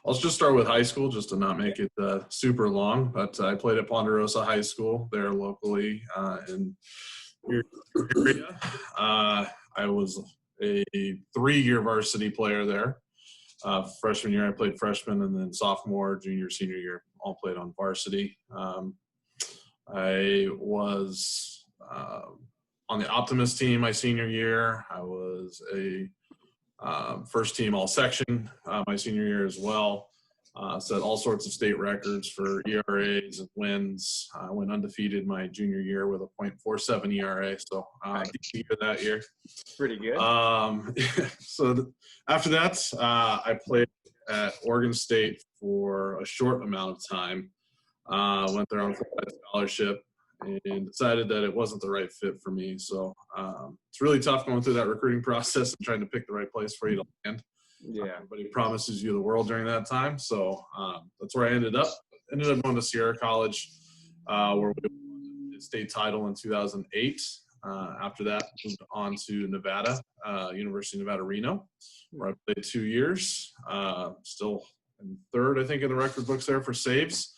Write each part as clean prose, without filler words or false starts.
I'll just start with high school just to not make it super long, but I played at Ponderosa High School there locally in your area. I was a 3-year varsity player there. Freshman year, I played freshman, and then sophomore, junior, senior year, all played on varsity. I was on the Optimist team my senior year. I was a first team all section my senior year as well. Set all sorts of state records for ERAs and wins. I went undefeated my junior year with a .47 ERA, so decent year that year. Pretty good. After that, I played at Oregon State for a short amount of time. Went there on a full-time scholarship and decided that it wasn't the right fit for me. So it's really tough going through that recruiting process and trying to pick the right place for you to land. Yeah. Everybody promises you the world during that time. So that's where I ended up. Ended up going to Sierra College, where we won the state title in 2008. After that, moved on to Nevada, University of Nevada, Reno, where I played 2 years. Still in third, I think, in the record books there for saves.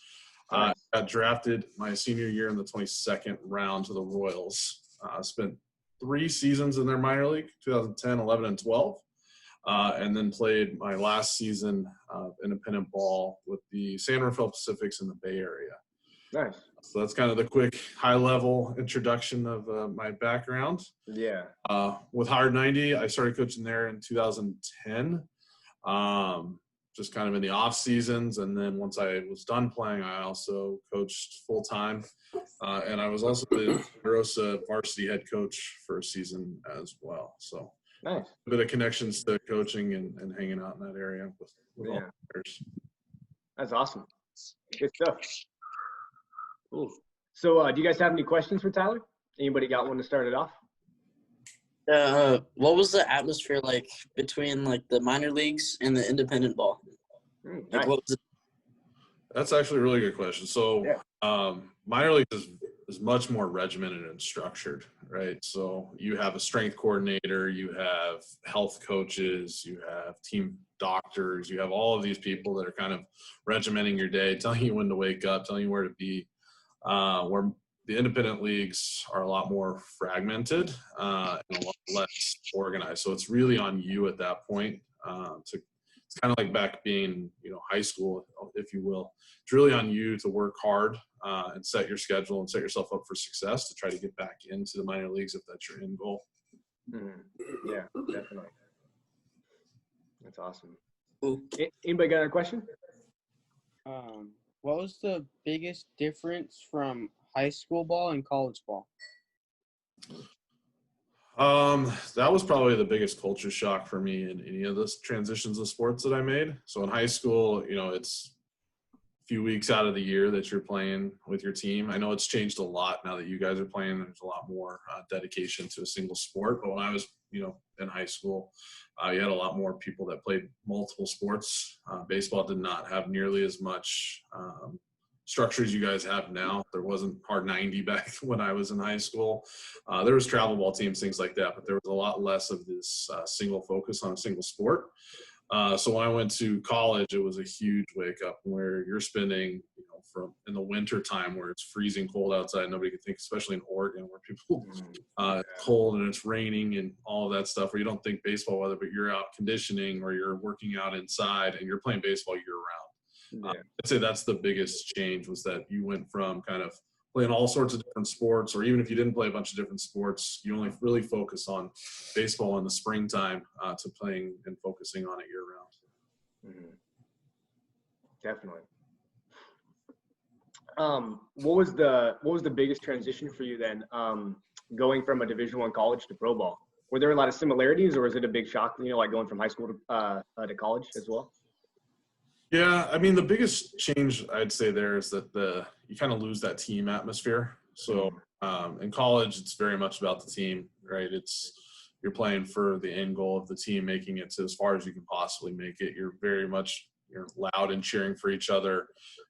Got drafted my senior year in the 22nd round to the Royals. Spent 3 seasons in their minor league, 2010, 11, and 12. And then played my last season of independent ball with the San Rafael Pacifics in the Bay Area. Nice. So that's kind of the quick high-level introduction of my background. Yeah. With Hard 90, I started coaching there in 2010, just kind of in the off seasons. And then once I was done playing, I also coached full-time. And I was also the Ponderosa varsity head coach for a season as well. So nice. A bit of connections to coaching and hanging out in that area with all the players. That's awesome. Good stuff. Cool. So do you guys have any questions for Tyler? Anybody got one to start it off? What was the atmosphere like between like the minor leagues and the independent ball? Nice. What was it? That's actually a really good question. So minor league is much more regimented and structured, right? So you have a strength coordinator, you have health coaches, you have team doctors, you have all of these people that are kind of regimenting your day, telling you when to wake up, telling you where to be. Where the independent leagues are a lot more fragmented and a lot less organized. So it's really on you at that point. It's kind of like back being, high school, if you will. It's really on you to work hard and set your schedule and set yourself up for success to try to get back into the minor leagues if that's your end goal. Mm-hmm. Yeah, definitely. That's awesome. Cool. Anybody got a question? What was the biggest difference from high school ball and college ball? That was probably the biggest culture shock for me in any of the transitions of sports that I made. So in high school, it's a few weeks out of the year that you're playing with your team. I know it's changed a lot now that you guys are playing. There's a lot more dedication to a single sport. But when I was, in high school, you had a lot more people that played multiple sports. Baseball did not have nearly as much structure as you guys have now. There wasn't Hard 90 back when I was in high school. There was travel ball teams, things like that, but there was a lot less of this single focus on a single sport. So when I went to college, it was a huge wake up where you're spending, from in the winter time where it's freezing cold outside, nobody can think, especially in Oregon where people cold and it's raining and all of that stuff, where you don't think baseball weather, but you're out conditioning or you're working out inside and you're playing baseball year round. I'd say that's the biggest change, was that you went from kind of playing all sorts of different sports, or even if you didn't play a bunch of different sports, you only really focus on baseball in the springtime to playing and focusing on it year round. Mm-hmm. Definitely. What was the biggest transition for you then, going from a Division I college to pro ball? Were there a lot of similarities, or is it a big shock, like going from high school to college as well? Yeah, I mean, the biggest change I'd say there is that you kind of lose that team atmosphere. So in college, it's very much about the team, right? You're playing for the end goal of the team, making it to as far as you can possibly make it. You're very much, loud and cheering for each other.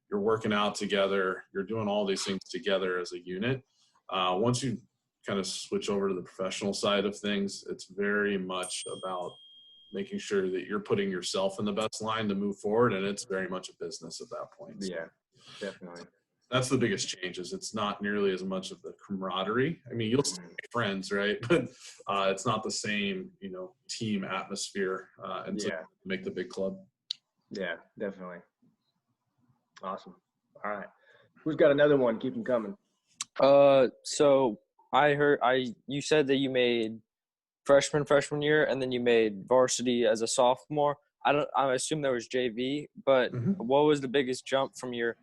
You're working out together. You're doing all these things together as a unit. Once you kind of switch over to the professional side of things, it's very much about making sure that you're putting yourself in the best line to move forward. And it's very much a business at that point. So Yeah, definitely. that's the biggest changes. It's not nearly as much of the camaraderie. I mean, you'll still make friends, right? But it's not the same, team atmosphere until you make the big club. Yeah, definitely. Awesome. All right. Who's got another one? Keep them coming. So I heard you said that you made freshman year, and then you made varsity as a sophomore. I assume there was JV, but what was the biggest jump from your,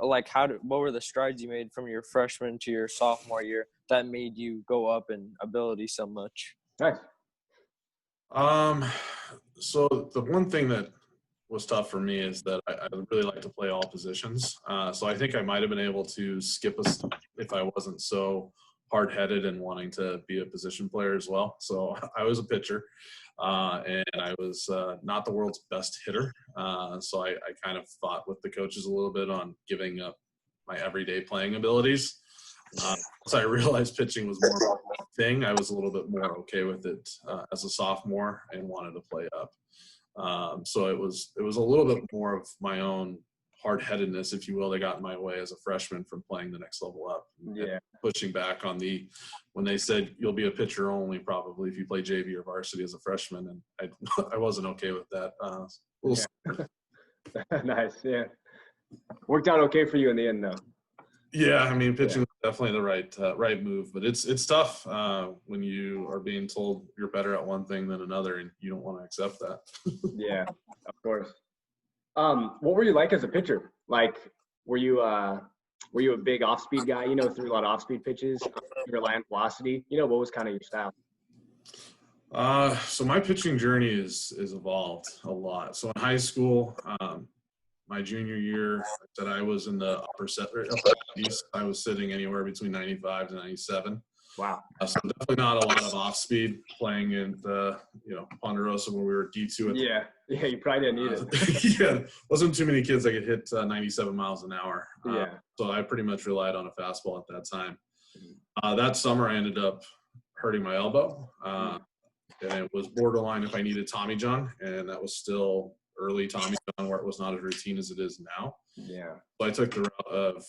like, what were the strides you made from your freshman to your sophomore year that made you go up in ability so much? Nice. So the one thing that was tough for me is that I really like to play all positions. So I think I might have been able to skip a step if I wasn't so hard-headed and wanting to be a position player as well. So I was a pitcher, and I was not the world's best hitter. So I kind of fought with the coaches a little bit on giving up my everyday playing abilities. Once I realized pitching was more my thing, I was a little bit more okay with it as a sophomore and wanted to play up. So it was a little bit more of my own hard-headedness, if you will, that got in my way as a freshman from playing the next level up. Yeah. And pushing back on when they said you'll be a pitcher only probably if you play JV or varsity as a freshman, and I wasn't okay with that. Nice. Yeah. Worked out okay for you in the end, though. Yeah, I mean, pitching was definitely the right move, but it's tough when you are being told you're better at one thing than another, and you don't want to accept that. Yeah, of course. What were you like as a pitcher? Like, were you a big off-speed guy? Threw a lot of off-speed pitches. Your land velocity. What was kind of your style? So my pitching journey is evolved a lot. So in high school, my junior year, that I was in the upper 90s. I was sitting anywhere between 95 to 97. Wow. So definitely not a lot of off speed playing in the Ponderosa when we were D2. Yeah, you probably didn't need it. Yeah, wasn't too many kids that could hit 97 miles an hour. Yeah. So I pretty much relied on a fastball at that time. That summer I ended up hurting my elbow, and it was borderline if I needed Tommy John, and that was still early Tommy John where it was not as routine as it is now. Yeah. So I took the route of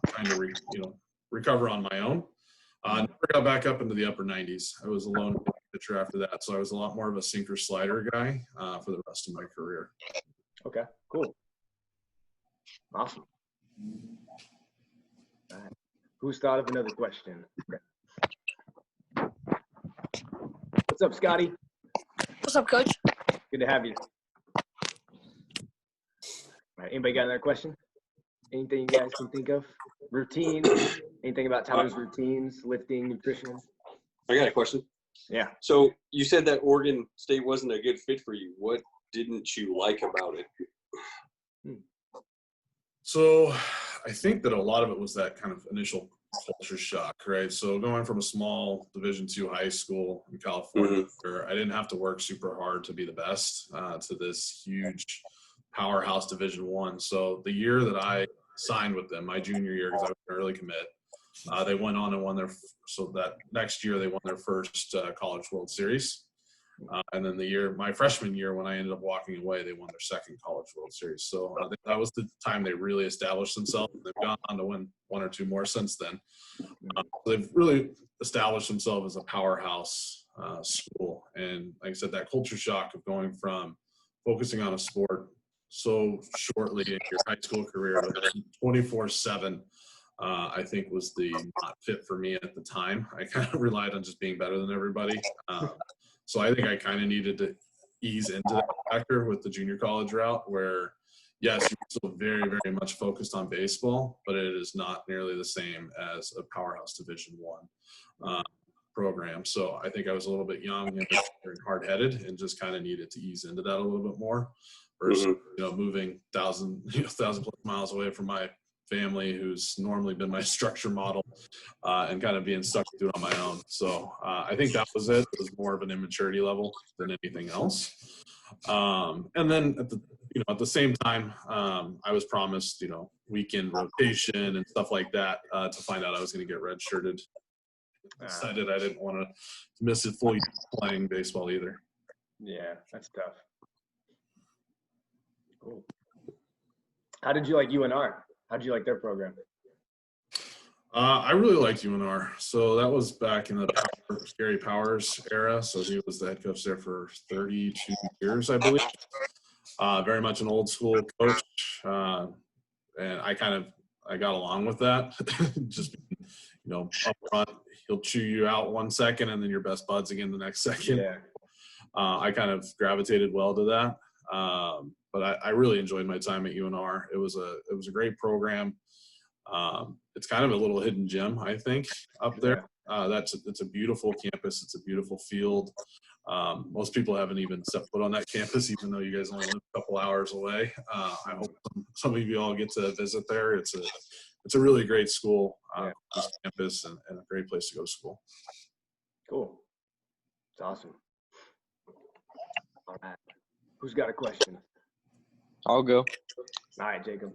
trying to recover on my own. Never got back up into the upper 90s. I was a lone pitcher after that, so I was a lot more of a sinker slider guy for the rest of my career. Okay, cool. Awesome. All right. Who's thought of another question? What's up, Scotty? What's up, Coach? Good to have you. All right, anybody got another question? Anything you guys can think of? Routine? Anything about Tyler's routines, lifting, nutrition? I got a question. Yeah. So you said that Oregon State wasn't a good fit for you. What didn't you like about it? So I think that a lot of it was that kind of initial culture shock, right? So going from a small Division II high school in California where I didn't have to work super hard to be the best to this huge powerhouse Division I. So the year that I signed with them, my junior year, because I was an early commit, they went on and won so that next year they won their first College World Series. And then my freshman year, when I ended up walking away, they won their second College World Series. So I think that was the time they really established themselves. They've gone on to win one or two more since then. They've really established themselves as a powerhouse school. And like I said, that culture shock of going from focusing on a sport so shortly in your high school career, 24/7, I think was the not fit for me at the time. I kind of relied on just being better than everybody. So I think I kind of needed to ease into that factor with the junior college route where, yes, you're still very, very much focused on baseball, but it is not nearly the same as a powerhouse Division I program. So I think I was a little bit young and hard-headed and just kind of needed to ease into that a little bit more versus, moving 1,000 plus miles away from my family who's normally been my structure model and kind of being stuck to do it on my own. So I think that was it. It was more of an immaturity level than anything else. And then at the same time, I was promised, weekend rotation and stuff like that to find out I was going to get redshirted. I decided I didn't want to miss a full year playing baseball either. Yeah, that's tough. Cool. How did you like UNR? How did you like their program? I really liked UNR. So that was back in the Gary Powers era. So he was the head coach there for 32 years, I believe. Very much an old school coach. And I got along with that. Just, up front, he'll chew you out 1 second and then your best buds again the next second. Yeah. I kind of gravitated well to that. But I really enjoyed my time at UNR. It was a great program. It's kind of a little hidden gem, I think, up there. It's a beautiful campus. It's a beautiful field. Most people haven't even stepped foot on that campus, even though you guys only live a couple hours away. I hope some of you all get to visit there. It's a really great school, campus, and a great place to go to school. Cool. It's awesome. All right. Who's got a question? I'll go. All right, Jacob.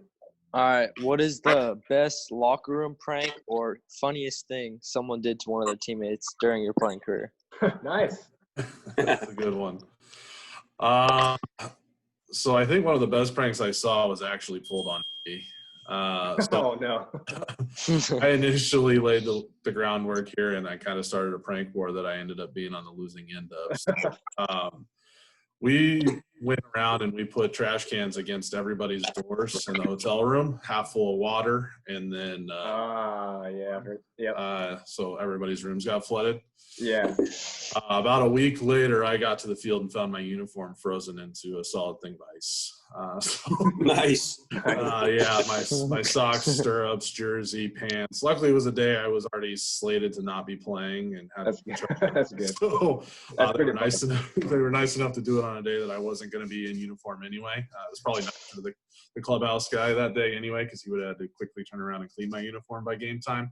All right. What is the best locker room prank or funniest thing someone did to one of their teammates during your playing career? Nice. That's a good one. So I think one of the best pranks I saw was actually pulled on me. Oh, no. I initially laid the groundwork here, and I kind of started a prank war that I ended up being on the losing end of. So, we went around and we put trash cans against everybody's doors in the hotel room, half full of water, and then so everybody's rooms got flooded. Yeah. About a week later, I got to the field and found my uniform frozen into a solid thing of ice. Nice. My socks, stirrups, jersey, pants. Luckily, it was a day I was already slated to not be playing and had That's good. So That's they were nice enough. They were nice enough to do it on a day that I wasn't going to be in uniform anyway. It was probably not for the clubhouse guy that day anyway, because he would have had to quickly turn around and clean my uniform by game time.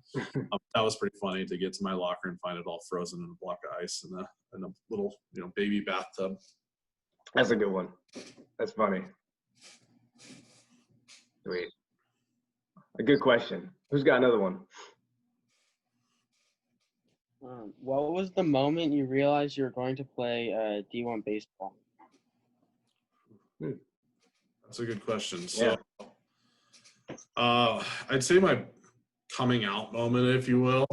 That was pretty funny to get to my locker and find it all frozen in a block of ice in a little baby bathtub. That's a good one. That's funny. Sweet. A good question. Who's got another one? What was the moment you realized you were going to play D1 baseball? That's a good question. So, I'd say my coming out moment, if you will,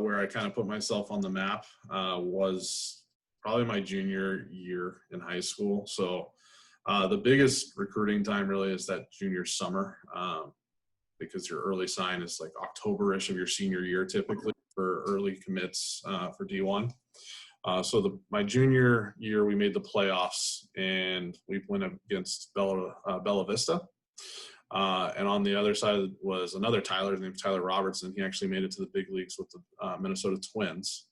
where I kind of put myself on the map, was probably my junior year in high school. So, the biggest recruiting time really is that junior summer, because your early sign is like October-ish of your senior year typically for early commits for D1. So my junior year, we made the playoffs and we went up against Bella Vista. And on the other side was another Tyler, his name's Tyler Robertson. He actually made it to the big leagues with the Minnesota Twins.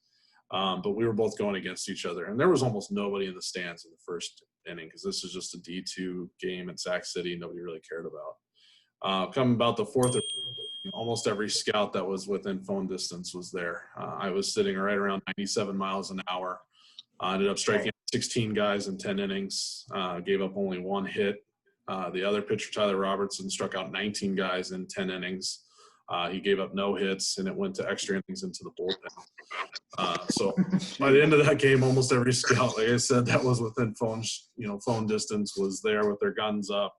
But we were both going against each other. And there was almost nobody in the stands in the first inning because this is just a D2 game in Sac City nobody really cared about. Come about the fourth, almost every scout that was within phone distance was there. I was sitting right around 97 miles an hour. Ended up striking 16 guys in 10 innings, gave up only one hit. The other pitcher, Tyler Robertson, struck out 19 guys in 10 innings. He gave up no hits, and it went to extra innings into the bullpen. So by the end of that game, almost every scout, like I said, that was within phone distance, was there with their guns up.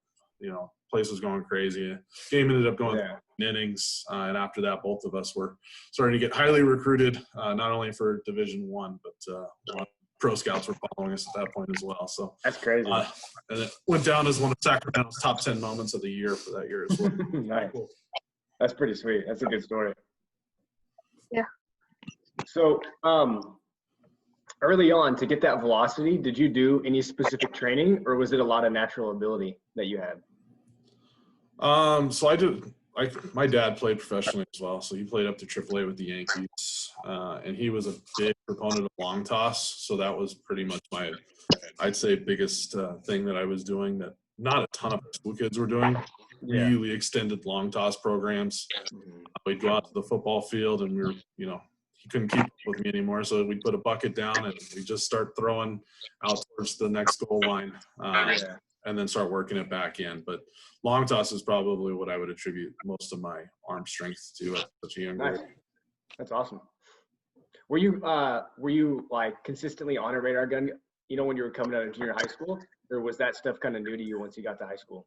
Place was going crazy. Game ended up going innings, and after that, both of us were starting to get highly recruited, not only for Division I, but pro scouts were following us at that point as well. So that's crazy. And it went down as one of Sacramento's top 10 moments of the year for that year as well. Nice. Cool. That's pretty sweet. That's a good story. Yeah. So, early on, to get that velocity, did you do any specific training, or was it a lot of natural ability that you had? So I did. My dad played professionally as well, so he played up to AAA with the Yankees, and he was a big proponent of long toss. So that was pretty much I'd say, biggest thing that I was doing that not a ton of school kids were doing. Really extended long toss programs. We'd go out to the football field, and we were, he couldn't keep up with me anymore, so we'd put a bucket down and we just start throwing out towards the next goal line. And then start working it back in. But long toss is probably what I would attribute most of my arm strength to at such a young age. That's awesome. Were you like consistently on a radar gun when you were coming out of junior high school, or was that stuff kind of new to you once you got to high school?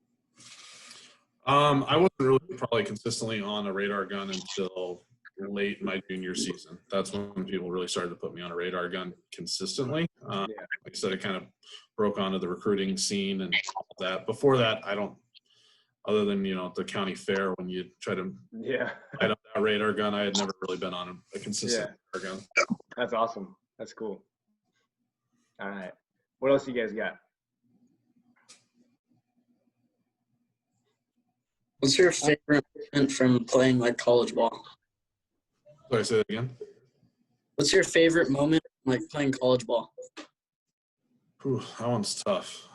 I wasn't really probably consistently on a radar gun until late in my junior season. That's when people really started to put me on a radar gun consistently. Like I said, I kind of broke onto the recruiting scene and all that. Before that, I don't, other than, at the county fair when you try to light up that radar gun, I had never really been on a consistent radar gun. That's awesome. That's cool. All right. What else you guys got? What's your favorite moment from playing like college ball? Sorry, say that again. What's your favorite moment from, like playing college ball? Whew, that one's tough.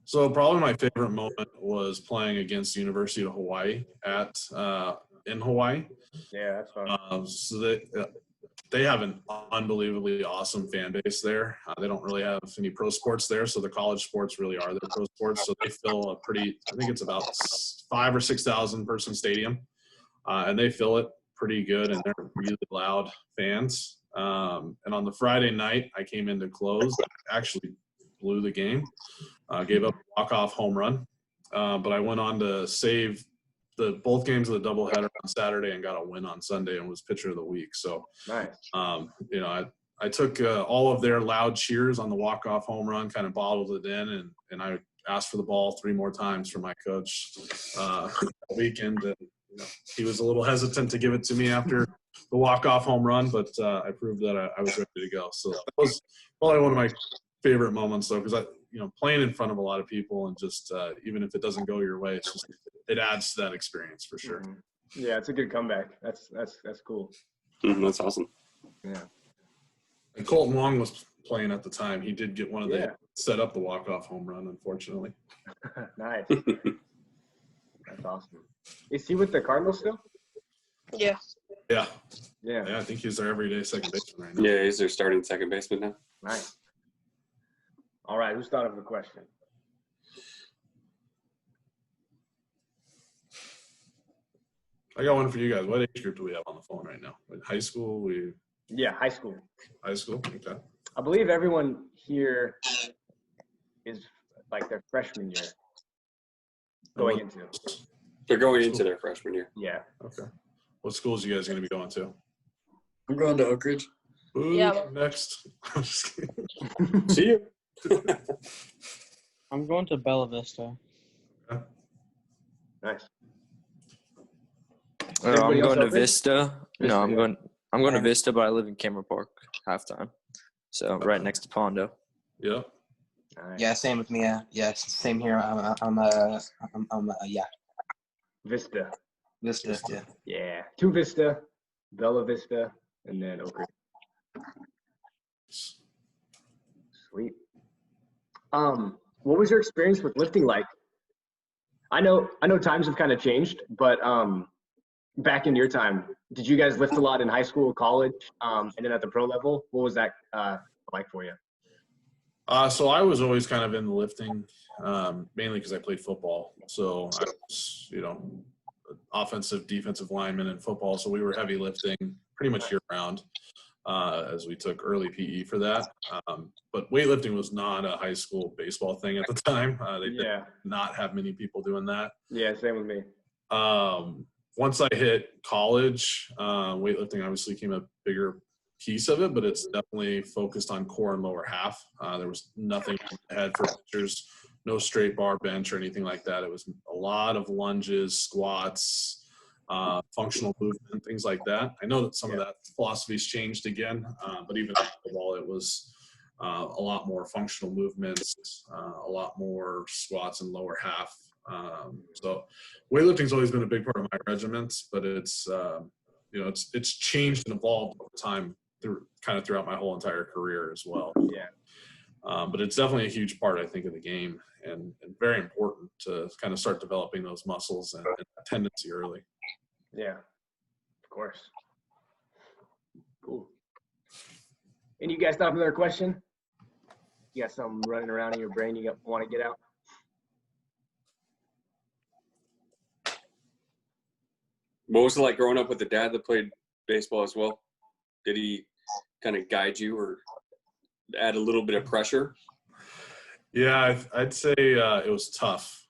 So probably my favorite moment was playing against the University of Hawaii in Hawaii. Yeah, that's fun. So they have an unbelievably awesome fan base there. They don't really have any pro sports there, so the college sports really are their pro sports. So they fill I think it's about 5,000 or 6,000 person stadium, and they fill it pretty good, and they're really loud fans. And on the Friday night, I came in to close. I actually blew the game, gave up a walk-off home run, but I went on to save both games of the doubleheader on Saturday and got a win on Sunday and was pitcher of the week. So, nice. I took all of their loud cheers on the walk-off home run, kind of bottled it in, and I asked for the ball 3 more times from my coach that weekend. And, he was a little hesitant to give it to me after the walk-off home run, but I proved that I was ready to go. So that was probably one of my favorite moments, though, because playing in front of a lot of people and just even if it doesn't go your way, it adds to that experience for sure. Mm-hmm. Yeah, it's a good comeback. That's cool. That's awesome. Yeah. And Colton Wong was playing at the time. He did get one of the set up the walk-off home run, unfortunately. Nice. That's awesome. Is he with the Cardinals still? Yeah. Yeah. Yeah. I think he's their everyday second baseman right now. Yeah, he's their starting second baseman now. Nice. All right, who's thought of a question? I got one for you guys. What age group do we have on the phone right now? Like high school? Yeah, high school. High school? Okay. I believe everyone here is like their freshman year going into. They're going into their freshman year. Yeah. Okay. What schools are you guys going to be going to? I'm going to Oak Ridge. Ooh, Yeah. Next. I'm just kidding. See you. I'm going to Bella Vista. Nice. I'm Everybody else going to open? Vista. Vista, No, yeah. I'm going to Vista, but I live in Cameron Park halftime. So right next to Pondo. Yeah. Nice. Yeah, same with me. Yes, same here. Yeah. Vista. Vista. Yeah. To Vista, Bella Vista, and then Oak Ridge. Sweet. What was your experience with lifting like? I know times have kind of changed, but back in your time, did you guys lift a lot in high school, college, and then at the pro level? What was that like for you? So I was always kind of in the lifting, mainly because I played football. So I was, offensive, defensive lineman in football. So we were heavy lifting pretty much year round, as we took early PE for that. But weightlifting was not a high school baseball thing at the time. They did not have many people doing that. Yeah, same with me. Once I hit college, weightlifting obviously became a bigger piece of it, but it's definitely focused on core and lower half. There was nothing ahead for pitchers, no straight bar bench or anything like that. It was a lot of lunges, squats, functional movement, things like that. I know that some of that philosophy's changed again, but even while it was a lot more functional movements, a lot more squats and lower half. So weightlifting's always been a big part of my regiments, but it's it's changed and evolved over time throughout my whole entire career as well. Yeah. But it's definitely a huge part, I think, of the game and very important to kind of start developing those muscles and tendency early. Yeah, of course. Cool. And you guys have another question? You got something running around in your brain you want to get out? What was it like growing up with a dad that played baseball as well? Did he kind of guide you or add a little bit of pressure? Yeah, I'd say it was tough.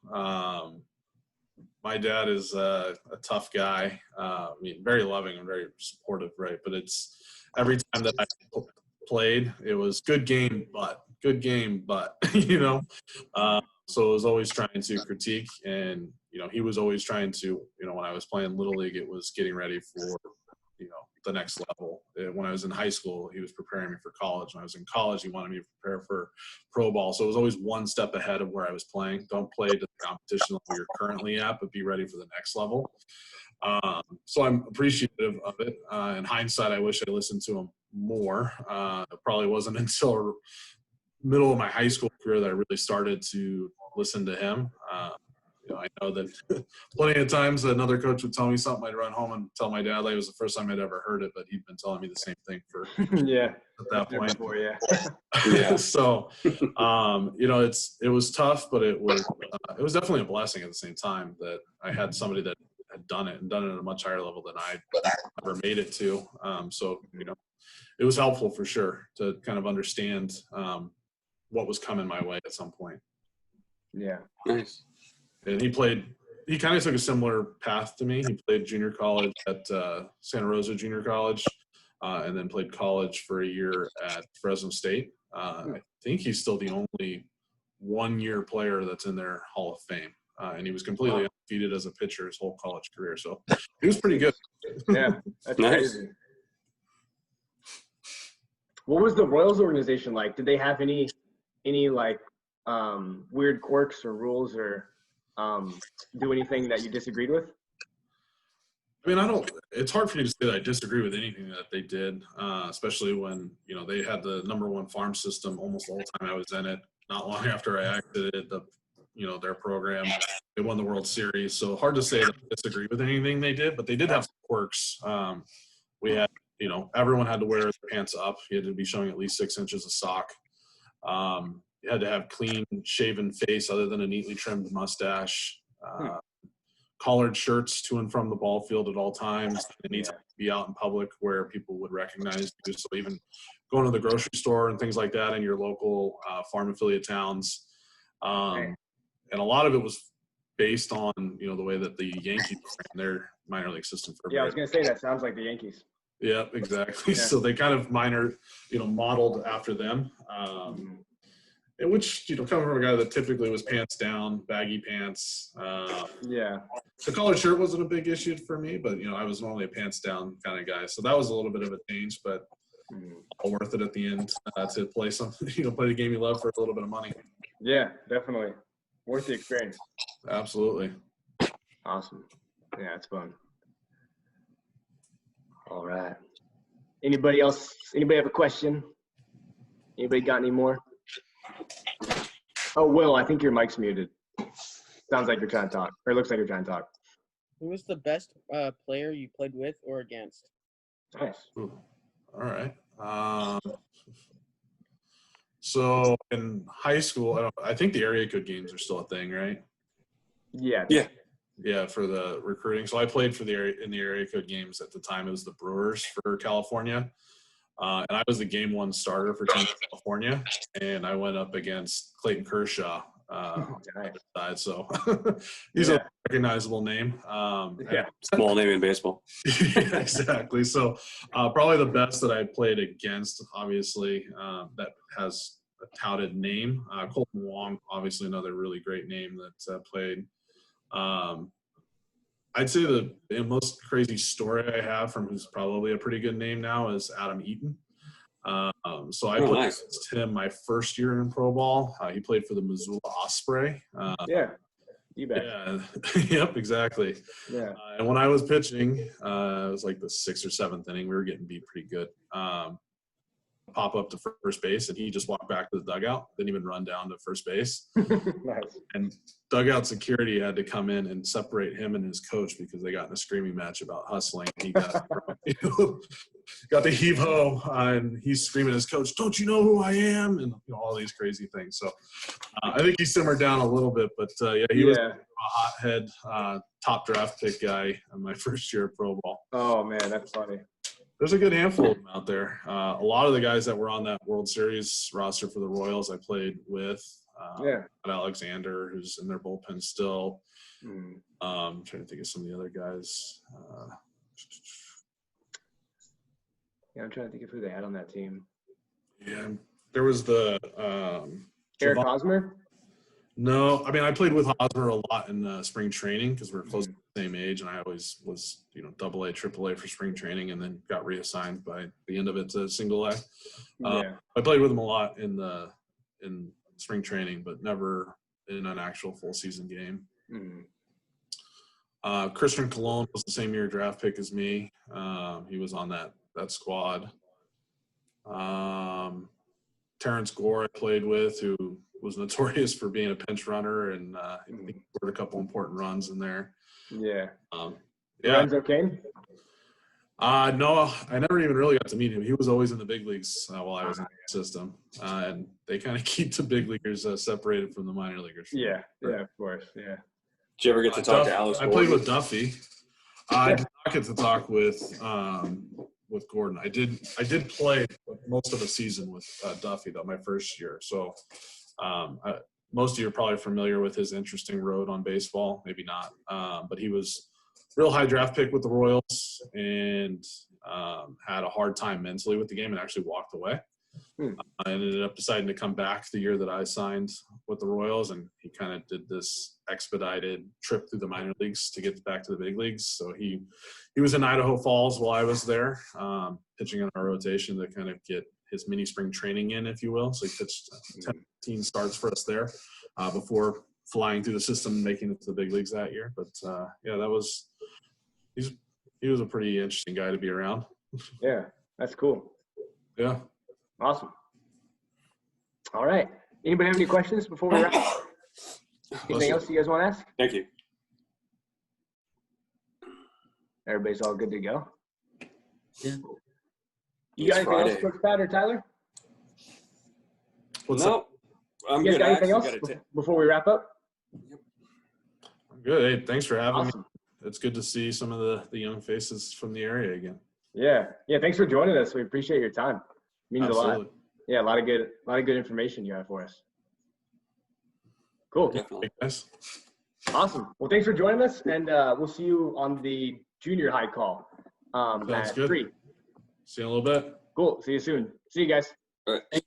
My dad is a tough guy. I mean, very loving and very supportive, right? But it's every time that I played, it was good game, but you know. So I was always trying to critique, and he was always trying to, when I was playing Little League, it was getting ready for, the next level. When I was in high school, he was preparing me for college. When I was in college, he wanted me to prepare for pro ball. So it was always one step ahead of where I was playing. Don't play to the competition level you're currently at, but be ready for the next level. So I'm appreciative of it. In hindsight, I wish I listened to him more. It probably wasn't until middle of my high school career that I really started to listen to him. I know that plenty of times another coach would tell me something, I'd run home and tell my dad like it was the first time I'd ever heard it, but he'd been telling me the same thing for Yeah. at that point. Before, yeah. Yeah. So, it was tough, but it was definitely a blessing at the same time that I had somebody that had done it at a much higher level than I ever made it to. So, it was helpful for sure to kind of understand what was coming my way at some point. Yeah. Nice. And he kind of took a similar path to me. He played junior college at Santa Rosa Junior College, and then played college for a year at Fresno State. I think he's still the only one-year player that's in their Hall of Fame. And he was completely undefeated as a pitcher his whole college career. So he was pretty good. Yeah. That's Nice. crazy. What was the Royals organization like? Did they have any like weird quirks or rules or do anything that you disagreed with? I mean, it's hard for me to say that I disagree with anything that they did, especially when, they had the #1 farm system almost the whole time I was in it. Not long after I exited their program, they won the World Series. So hard to say that I disagree with anything they did, but they did have some quirks. We had, everyone had to wear their pants up. You had to be showing at least 6 inches of sock. You had to have clean shaven face other than a neatly trimmed mustache. Collared shirts to and from the ball field at all times. It needs to be out in public where people would recognize you. So even going to the grocery store and things like that in your local farm affiliate towns. And a lot of it was based on, the way that the Yankees ran their minor league system. I was going to say that sounds like the Yankees. Yeah, exactly. Yeah. So they kind of modeled after them. Which, coming from a guy that typically was pants down, baggy pants. The collared shirt wasn't a big issue for me, but, I was normally a pants down kind of guy. So that was a little bit of a change, but all worth it at the end to play play the game you love for a little bit of money. Yeah, definitely. Worth the experience. Absolutely. Awesome. Yeah, it's fun. All right. Anybody else? Anybody have a question? Anybody got any more? Oh, Will, I think your mic's muted. Sounds like you're trying to talk, or it looks like you're trying to talk. Who was the best player you played with or against? Nice. Ooh. All right. So in high school, I think the area code games are still a thing, right? Yeah. Yeah. Yeah, for the recruiting. So I played for the area code games at the time. It was the Brewers for California. And I was the game one starter for Team California, and I went up against Clayton Kershaw on the other side. So he's a recognizable name. Small name in baseball. Yeah, exactly. So probably the best that I played against, obviously, that has a touted name. Colton Wong, obviously another really great name that played. I'd say the most crazy story I have from who's probably a pretty good name now is Adam Eaton. So I played against him my first year in pro ball. He played for the Missoula Osprey. You bet. Yeah. Yep, exactly. Yeah. And when I was pitching, it was like the 6th or 7th inning. We were getting beat pretty good. Pop up to first base, and he just walked back to the dugout, didn't even run down to first base. Nice. And dugout security had to come in and separate him and his coach because they got in a screaming match about hustling. He got got the heave-ho, and he's screaming at his coach, "Don't you know who I am?" And all these crazy things. So I think he simmered down a little bit, but he was a hothead, top draft pick guy in my first year of pro ball. Oh man, that's funny. There's a good handful of them out there. A lot of the guys that were on that World Series roster for the Royals, I played with. Yeah. Alexander, who's in their bullpen still. Mm. I'm trying to think of some of the other guys. Yeah, I'm trying to think of who they had on that team. Yeah, there was the Eric Javon- Hosmer? No, I mean I played with Hosmer a lot in spring training because we're close to the same age, and I always was AA, AAA for spring training, and then got reassigned by the end of it to single A. Yeah. I played with him a lot in spring training, but never in an actual full season game. Mm. Christian Colon was the same year draft pick as me. He was on that squad. Terrence Gore I played with, who was notorious for being a pinch runner, and he scored a couple important runs in there. Yeah. Yeah. Lorenzo Kane? No, I never even really got to meet him. He was always in the big leagues while I was in the system, and they kind of keep the big leaguers separated from the minor leaguers. Yeah. Yeah, of course. Yeah. Did you ever get to talk to Alex I Gordon? played with Duffy. I did not get to talk with Gordon. I did play most of the season with Duffy, though, my first year. So most of you are probably familiar with his interesting road on baseball. Maybe not. But he was real high draft pick with the Royals and had a hard time mentally with the game and actually walked away. I ended up deciding to come back the year that I signed with the Royals, and he kind of did this expedited trip through the minor leagues to get back to the big leagues. So he was in Idaho Falls while I was there, pitching in our rotation to kind of get his mini spring training in, if you will. So he pitched 10 starts for us there before flying through the system and making it to the big leagues that year. But he was a pretty interesting guy to be around. Yeah. That's cool. Yeah. Awesome. All right. Anybody have any questions before we wrap up? Anything else you guys want to ask? Thank you. Everybody's all good to go? Yeah. You got It's anything else, Friday. Coach Pat or Tyler? What's No, I'm You guys good. got I anything actually else got to before we wrap up? Good. Hey, thanks for having Awesome. me. It's good to see some of the young faces from the area again. Yeah. Yeah. Thanks for joining us. We appreciate your time. Means a lot. Absolutely. Yeah. A lot of good information you have for us. Cool. Definitely. Hey, guys. Awesome. Well, thanks for joining us, and we'll see you on the junior high call Sounds at good. 3. See you in a little bit. Cool. See you soon. See you guys. All right.